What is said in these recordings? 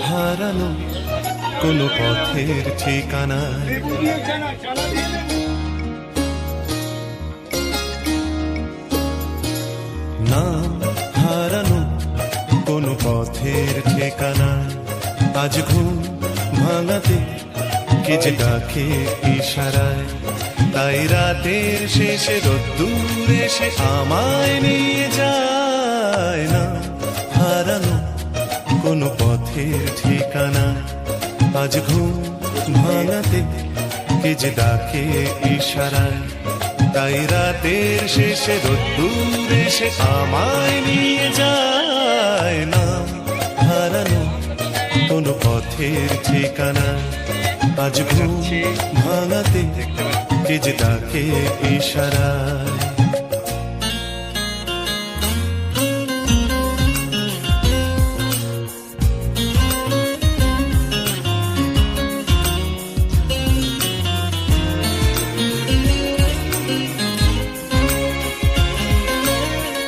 হারানো কোনো পথের ঠিকানায়। নাম হারানো কোনো পথের ঠিকানায়। আজ ঘুম ভাঙাতে কে যে ডাকে ইশারায়। তাই রাতের শেষে রোদ্দুর এসে আমায় নিয়ে যায়। না হারানো কোনো পথের ঠিকানায়। আজ ঘুম ভাঙাতে কে যে ডাকে ইশারায়। তাই রাতের শেষে রোদ্দুর এসে আমায় নিয়ে যায়। না হারানো কোনো পথের ঠিকানায়। আজ ঘুম ভাঙাতে কে যে ডাকে ইশারায়।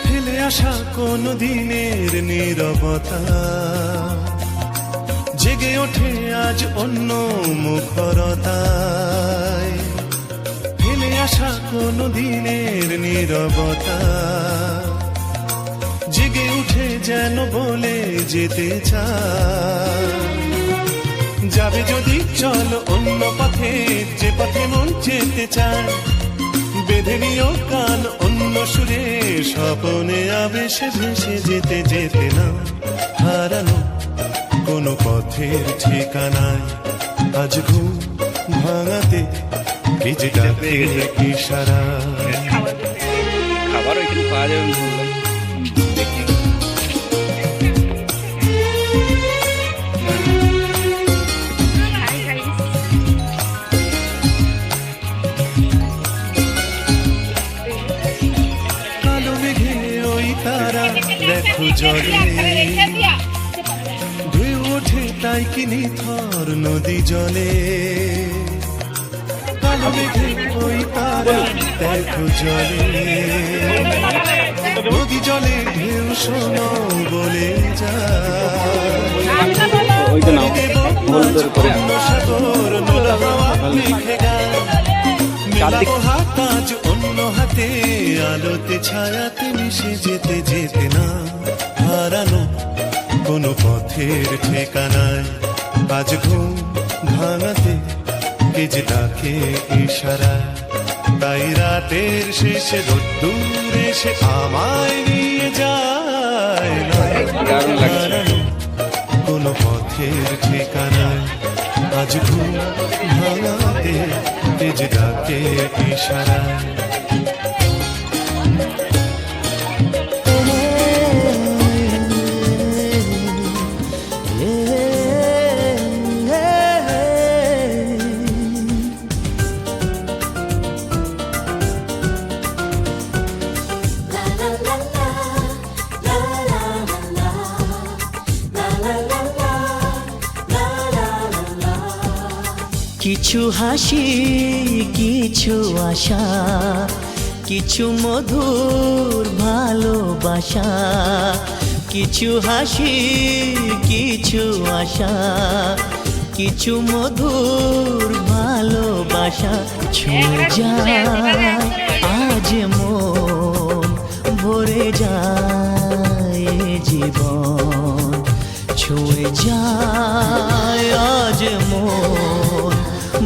ফেলে আসা কোনো দিনের নীরবতা জেগে ওঠে আজ অন্য মুখরতায়। ফেলে আসা কোনো দিনের নীরবতা জেগে উঠে যেন বলে যেতে চায়। যাবে যদি চলো অন্য পথে, যে পথে মন যেতে চায়। বেঁধে নিও কান অন্য সুরে, স্বপনে আবেশে ভেসে যেতে যেতে না হারানো কোনো পথের ঠিকানায়। আজ ঘুম ভাঙাতে কে যে ডাকে ইশারায়। খাবার ওইখানে পাওয়া যাবে। কালো মেঘে ওই তারা দেখো জলে ঢেউ ওঠে, তাই কি নিথর নদী জলে। কালো মেঘে ওই তারা দেখো জলে, নদী জলে ঢেউ শোনো বলে যায়। সাগর নোলা হাওয়া লিখে গায়। মেলাবো হাত আজ অন্য হাতে, আলোতে ছায়াতে মিশে যেতে যেতে না হারানো কোনো পথের ঠিকানায়। আজ ঘুম ভাঙাতে কে যে ডাকে ইশারায়। তাই রাতের শেষে রোদ্দুর এসে আমায় নিয়ে যায়। না হারানো কোনো পথের ঠিকানায়। আজ ঘুম ভাঙাতে কে যে ডাকে ইশারায়। কিছু হাসি, কিছু আশা, কিছু মধুর ভালোবাসা। কিছু হাসি, কিছু আশা, কিছু মধুর ভালোবাসা। ছুঁয়ে যায় আজ মন, ভরে যায় জীবন। ছুঁয়ে যায় আজ মন,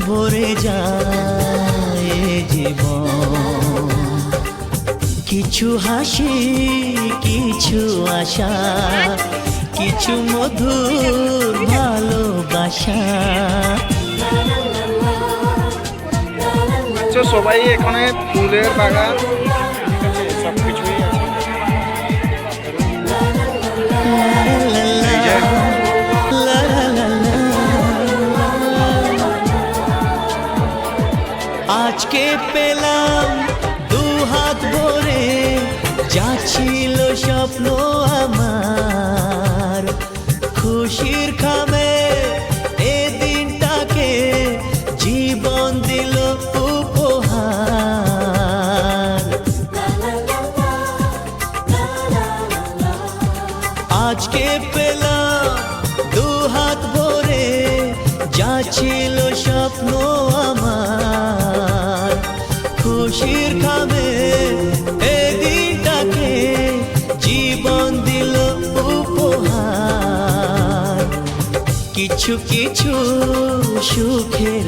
ভরে যায় জীবন। কিছু হাসি, কিছু আশা, কিছু মধুর ভালোবাসা। আচ্ছা, সবাই এখানে ফুলের বাগান সব কিছুই আছে। আজকে পেলাম দু হাত ভরে, যা ছিল স্বপ্ন আমার। খুশির খামে এ দিনটাকে জীবন দিল উপহার। আজকে পেলাম দু হাত যা ছিল স্বপ্ন আমার, খুশির খামে এই দিনটাকে জীবন দিল উপহার। কিছু কিছু সুখের